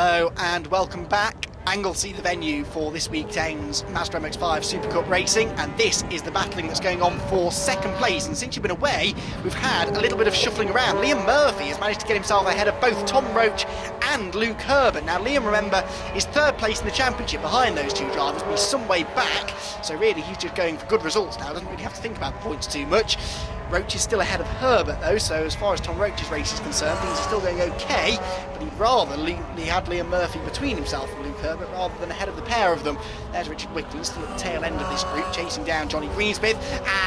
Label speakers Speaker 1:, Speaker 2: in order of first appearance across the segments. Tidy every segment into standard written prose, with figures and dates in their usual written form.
Speaker 1: Hello and welcome back. Anglesey, the venue for this weekend's Mazda MX-5 Supercup racing, and this is the battling that's going on for second place. And since you've been away, we've had a little bit of shuffling around. Liam Murphy has managed to get himself ahead of both Tom Roach and Luke Herbert. Now Liam, remember, is third place in the championship behind those two drivers, but he's some way back, so really he's just going for good results now, doesn't really have to think about the points too much. Roach is still ahead of Herbert though, so as far as Tom Roach's race is concerned, things are still going okay, but he'd rather he had Liam Murphy between himself and Luke Herbert rather than ahead of the pair of them. There's Richard Wickland still at the tail end of this group, chasing down Johnny Greensmith,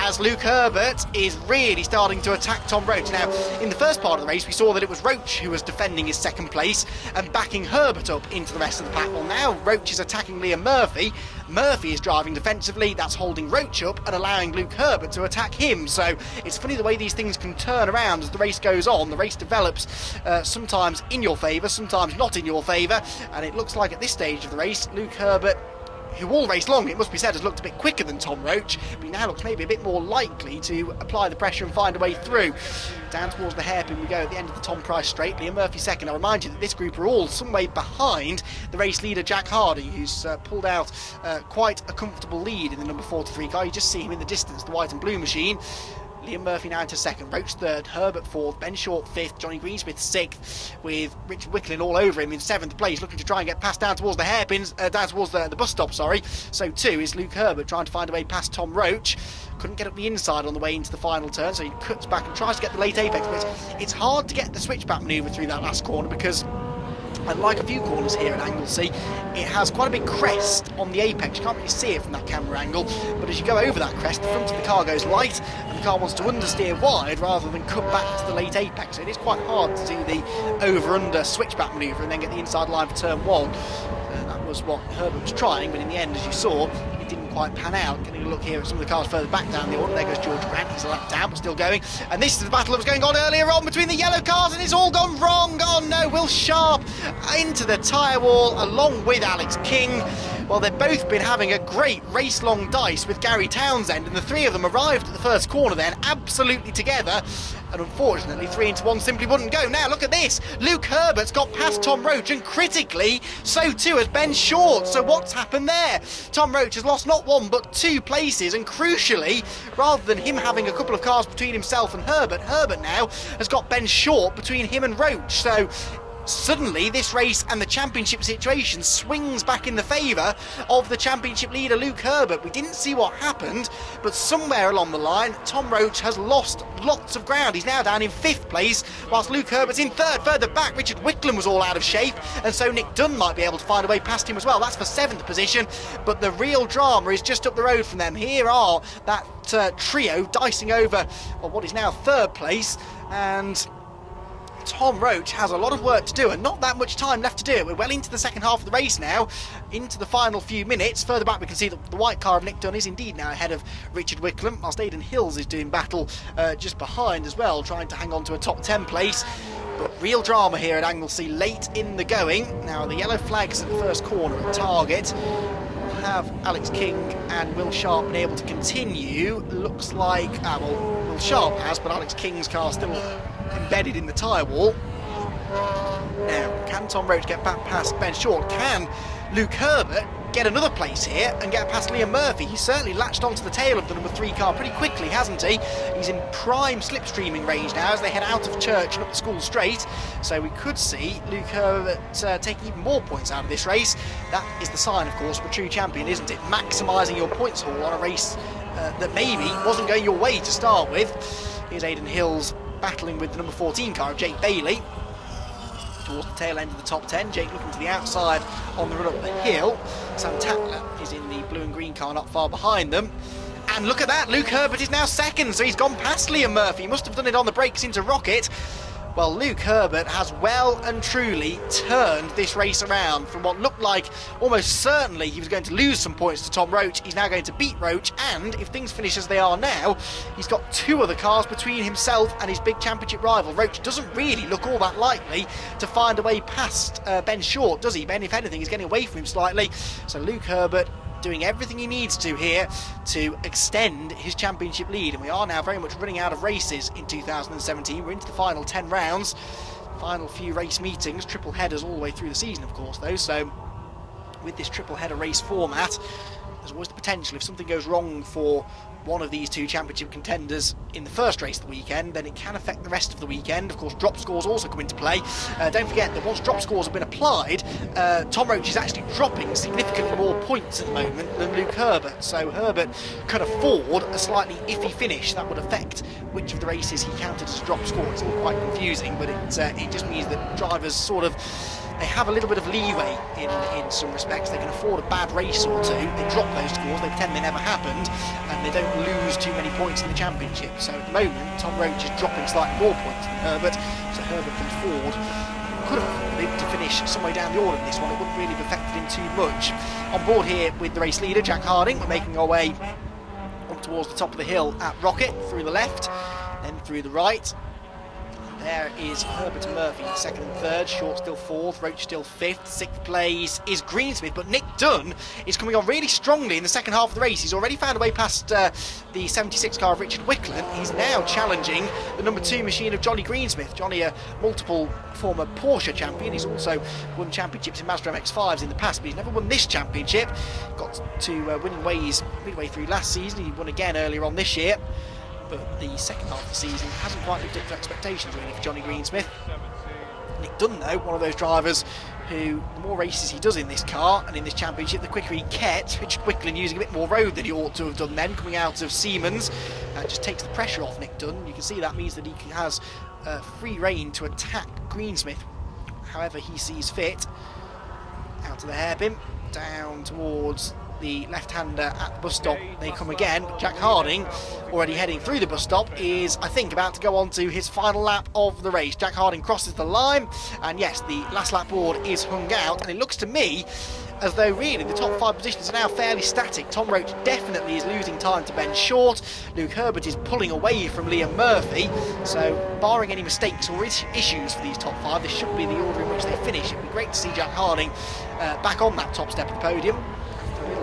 Speaker 1: as Luke Herbert is really starting to attack Tom Roach. Now, in the first part of the race, we saw that it was Roach who was defending his second place and backing Herbert up into the rest of the pack. Well, now Roach is attacking Liam Murphy. Murphy is driving defensively, that's holding Roach up and allowing Luke Herbert to attack him. So it's funny the way these things can turn around as the race goes on. The race develops sometimes in your favour, sometimes not in your favour, and it looks like at this stage of the race, Luke Herbert, who all race long, it must be said, has looked a bit quicker than Tom Roach, but he now looks maybe a bit more likely to apply the pressure and find a way through. Down towards the hairpin we go at the end of the Tom Price straight. Liam Murphy second. I remind you that this group are all some way behind the race leader Jack Hardy, who's pulled out quite a comfortable lead in the number 43 car. You just see him in the distance, the white and blue machine. Liam Murphy now into second, Roach third, Herbert fourth, Ben Short fifth, Johnny Greensmith sixth, with Richard Wickland all over him in seventh place, looking to try and get past down towards the hairpins, down towards the bus stop, sorry. So too is Luke Herbert trying to find a way past Tom Roach. Couldn't get up the inside on the way into the final turn, so he cuts back and tries to get the late apex, but it's hard to get the switchback manoeuvre through that last corner because, unlike a few corners here at Anglesey, it has quite a big crest on the apex. You can't really see it from that camera angle, but as you go over that crest, the front of the car goes light, and the car wants to understeer wide rather than cut back to the late apex. So it is quite hard to do the over-under switchback manoeuvre and then get the inside line for turn one. That was what Herbert was trying, but in the end, as you saw, it didn't quite pan out. Getting a look here at some of the cars further back down the order. There goes George Grant, he's a lap down, but still going. And this is the battle that was going on earlier on between the yellow cars, and it's all gone wrong. Oh no, Will Sharp into the tyre wall along with Alex King. Well, they've both been having a great race-long dice with Gary Townsend, and the three of them arrived at the first corner then, absolutely together, and unfortunately 3 into 1 simply wouldn't go. Now look at this, Luke Herbert's got past Tom Roach, and critically, so too has Ben Short. So what's happened there? Tom Roach has lost not 1 but 2 places, and crucially, rather than him having a couple of cars between himself and Herbert, Herbert now has got Ben Short between him and Roach. So suddenly this race and the championship situation swings back in the favour of the championship leader Luke Herbert. We didn't see what happened, but somewhere along the line Tom Roach has lost lots of ground. He's now down in 5th place whilst Luke Herbert's in 3rd. Further back, Richard Wickland was all out of shape, and so Nick Dunn might be able to find a way past him as well. That's for 7th position, but the real drama is just up the road from them. Here are that trio dicing over what is now 3rd place, and Tom Roach has a lot of work to do and not that much time left to do it. We're well into the second half of the race now, into the final few minutes. Further back we can see that the white car of Nick Dunn is indeed now ahead of Richard Wickland, whilst Aidan Hills is doing battle just behind as well, trying to hang on to a top 10 place. But real drama here at Anglesey late in the going. Now the yellow flags at the first corner at target. Have Alex King and Will Sharp been able to continue? Looks like, well, Will Sharp has, but Alex King's car still embedded in the tyre wall. Now, can Tom Roach get back past Ben Short? Can Luke Herbert get another place here and get past Liam Murphy? He's certainly latched onto the tail of the number 3 car pretty quickly, hasn't he? He's in prime slipstreaming range now as they head out of church and up the school straight. So we could see Luke Herbert taking even more points out of this race. That is the sign, of course, of a true champion, isn't it? Maximising your points haul on a race that maybe wasn't going your way to start with. Here's Aidan Hills battling with the number 14 car of Jake Bailey towards the tail end of the top 10. Jake looking to the outside on the run up the hill. Sam Tatler is in the blue and green car not far behind them. And look at that, Luke Herbert is now second, so he's gone past Liam Murphy. He must have done it on the brakes into Rocket. Well, Luke Herbert has well and truly turned this race around from what looked like almost certainly he was going to lose some points to Tom Roach. He's now going to beat Roach, and if things finish as they are now, he's got 2 other cars between himself and his big championship rival. Roach doesn't really look all that likely to find a way past Ben Short, does he? Ben, if anything, is getting away from him slightly. So Luke Herbert doing everything he needs to here to extend his championship lead, and we are now very much running out of races in 2017. We're into the final 10 rounds. final few race meetings, triple headers all the way through the season, of course, though. So with this triple header race format, there's always the potential, if something goes wrong for one of these two championship contenders in the first race of the weekend, then it can affect the rest of the weekend. Of course, drop scores also come into play. Don't forget that once drop scores have been applied, Tom Roach is actually dropping significantly more points at the moment than Luke Herbert. So Herbert could afford a slightly iffy finish. That would affect which of the races he counted as a drop score. It's all quite confusing, but it just means that drivers sort of, they have a little bit of leeway in some respects. They can afford a bad race or two, they drop those scores, they pretend they never happened, and they don't lose too many points in the championship. So at the moment, Tom Roach is dropping slightly more points than Herbert, so Herbert could have afforded to finish somewhere down the order in this one. It wouldn't really have affected him too much. On board here with the race leader, Jack Harding, we're making our way up towards the top of the hill at Rocket, through the left, then through the right. There is Herbert and Murphy, second and third, Short still fourth, Roach still fifth, sixth place is Greensmith, but Nick Dunn is coming on really strongly in the second half of the race. He's already found a way past the 76 car of Richard Wickland. He's now challenging the number 2 machine of Johnny Greensmith. Johnny, a multiple former Porsche champion, he's also won championships in Mazda MX-5s in the past, but he's never won this championship. Got to winning ways midway through last season, he won again earlier on this year. But the second half of the season hasn't quite lived up to expectations really for Johnny Greensmith. Nick Dunn, though, one of those drivers who, the more races he does in this car and in this championship, the quicker he gets. Richard Wickland using a bit more road than he ought to have done then, coming out of Siemens, just takes the pressure off Nick Dunn. You can see that means that he has free rein to attack Greensmith however he sees fit. Out to the hairpin, down towards the left-hander at the bus stop. They come again, but Jack Harding, already heading through the bus stop, is, I think, about to go on to his final lap of the race. Jack Harding crosses the line, and yes, the last lap board is hung out, and it looks to me as though really the top 5 positions are now fairly static. Tom Roach definitely is losing time to Ben Short. Luke Herbert is pulling away from Liam Murphy. So barring any mistakes or issues for these top 5, this should be the order in which they finish. It'd be great to see Jack Harding back on that top step of the podium.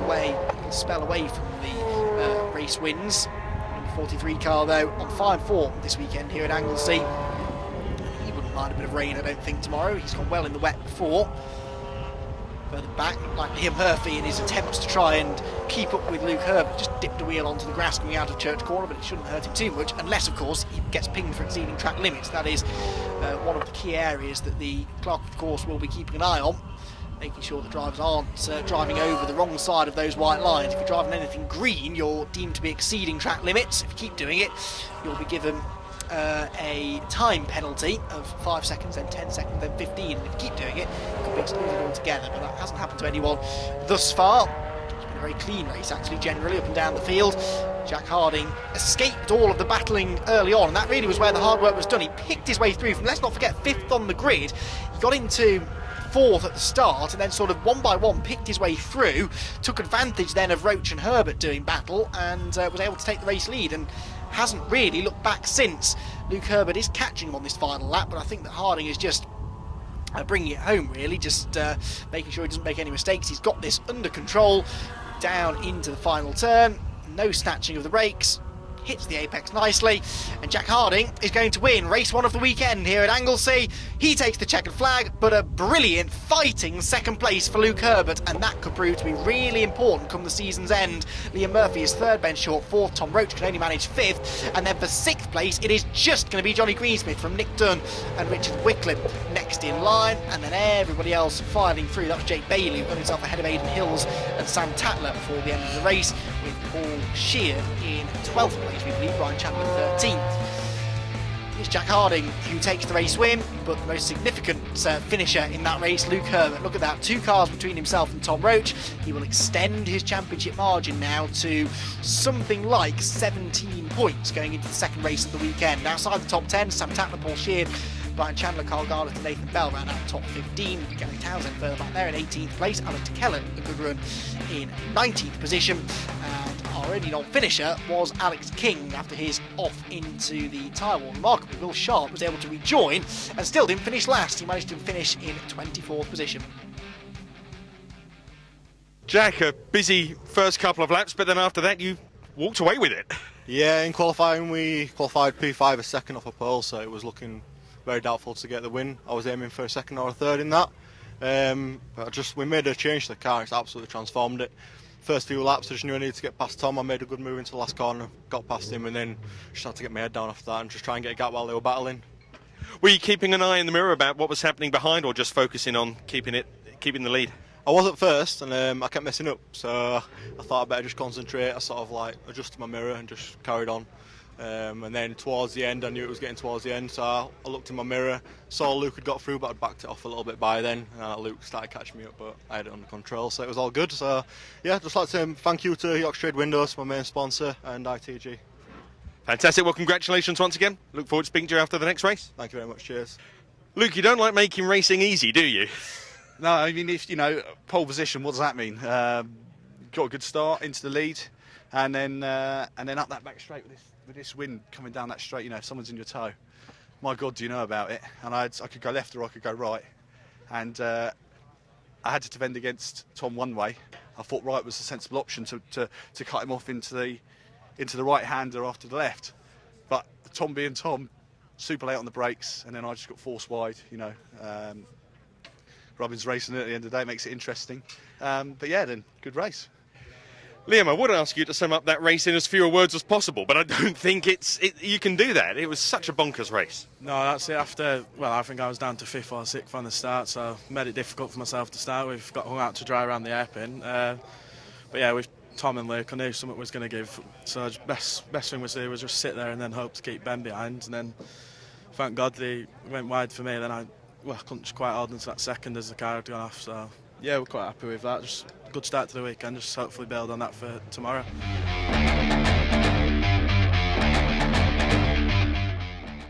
Speaker 1: A little spell away from the race wins. Number 43 car though on fine form this weekend here at Anglesey. He wouldn't mind a bit of rain, I don't think, tomorrow. He's gone well in the wet before. Further back, like Liam Murphy in his attempts to try and keep up with Luke Herbert, just dipped a wheel onto the grass coming out of Church Corner, but it shouldn't hurt him too much, unless of course he gets pinged for exceeding track limits. That is one of the key areas that the clerk of course will be keeping an eye on, making sure that drivers aren't driving over the wrong side of those white lines. If you're driving anything green, you're deemed to be exceeding track limits. If you keep doing it, you'll be given a time penalty of 5 seconds, then 10 seconds, then 15, and if you keep doing it, you could be excluded altogether, but that hasn't happened to anyone thus far. It's been a very clean race actually, generally, up and down the field. Jack Harding escaped all of the battling early on, and that really was where the hard work was done. He picked his way through from, let's not forget, 5th on the grid. He got into 4th at the start, and then sort of one by one picked his way through, took advantage then of Roach and Herbert doing battle, and was able to take the race lead, and hasn't really looked back since. Luke Herbert is catching him on this final lap, but I think that Harding is just bringing it home really, just making sure he doesn't make any mistakes. He's got this under control, down into the final turn, no snatching of the brakes, hits the apex nicely, and Jack Harding is going to win race 1 of the weekend here at Anglesey. He takes the checkered flag, but a brilliant fighting second place for Luke Herbert, and that could prove to be really important come the season's end. Liam Murphy is 3rd, Ben Short 4th, Tom Roach can only manage 5th, and then for 6th place it is just going to be Johnny Greensmith from Nick Dunn and Richard Wickland next in line, and then everybody else filing through. That was Jake Bailey, who got himself ahead of Aidan Hills and Sam Tatler before the end of the race, with Paul Sheard in 12th place. We believe Brian Chandler 13th. It's Jack Harding who takes the race win, but the most significant finisher in that race, Luke Herbert. Look at that, 2 cars between himself and Tom Roach. He will extend his championship margin now to something like 17 points going into the second race of the weekend. Outside the top 10, Sam Tatler, Paul Sheard, Brian Chandler, Carl Garlett and Nathan Bell ran out top 15. Gary Townsend further back there in 18th place. Alan Keller, a good run in 19th position. And our only non-finisher was Alex King after his off into the tyre wall. Remarkably, Will Sharp was able to rejoin and still didn't finish last. He managed to finish in 24th position.
Speaker 2: Jack, a busy first couple of laps, but then after that you walked away with it.
Speaker 3: Yeah, in qualifying we qualified P5 a second off a pole, so it was looking very doubtful to get the win. I was aiming for a second or a third in that. But we made a change to the car. It's absolutely transformed it. First few laps, I just knew I needed to get past Tom. I made a good move into the last corner, got past him, and then just had to get my head down after that and just try and get a gap while they were battling.
Speaker 2: Were you keeping an eye in the mirror about what was happening behind, or just focusing on keeping the lead?
Speaker 3: I was at first, and I kept messing up, so I thought I'd better just concentrate. I sort of like adjusted my mirror and just carried on. And then towards the end, I knew it was getting towards the end, so I looked in my mirror, saw Luke had got through, but I'd backed it off a little bit by then, and Luke started catching me up, but I had it under control, so it was all good. So yeah, just like to thank you to Yorkshire Trade Windows, my main sponsor, and ITG.
Speaker 2: Fantastic. Well, congratulations once again. Look forward to speaking to you after the next race.
Speaker 3: Thank you very much. Cheers.
Speaker 2: Luke, you don't like making racing easy, do you?
Speaker 4: No, I mean, if pole position, what does that mean? Got a good start into the lead, and then up that back straight with this wind coming down that straight. If someone's in your toe, my God, do you know about it? And I could go left or I could go right, and I had to defend against Tom one way. I thought right was a sensible option to cut him off into the right hander after the left, but Tom being Tom, super late on the brakes, and then I just got forced wide. Robin's racing it at the end of the day, makes it interesting. But yeah, then good race.
Speaker 2: Liam, I would ask you to sum up that race in as fewer words as possible, but I don't think you can do that. It was such a bonkers race.
Speaker 5: No, that's it. I think I was down to 5th or 6th on the start, so made it difficult for myself to start with. Got hung out to dry around the hairpin. But yeah, with Tom and Luke, I knew something was going to give. So best thing was to do was just sit there and then hope to keep Ben behind. And then, thank God, they went wide for me. Then I couldn't quite hold into that second as the car had gone off. So yeah, we're quite happy with that. Just a good start to the weekend. Just hopefully build on that for tomorrow.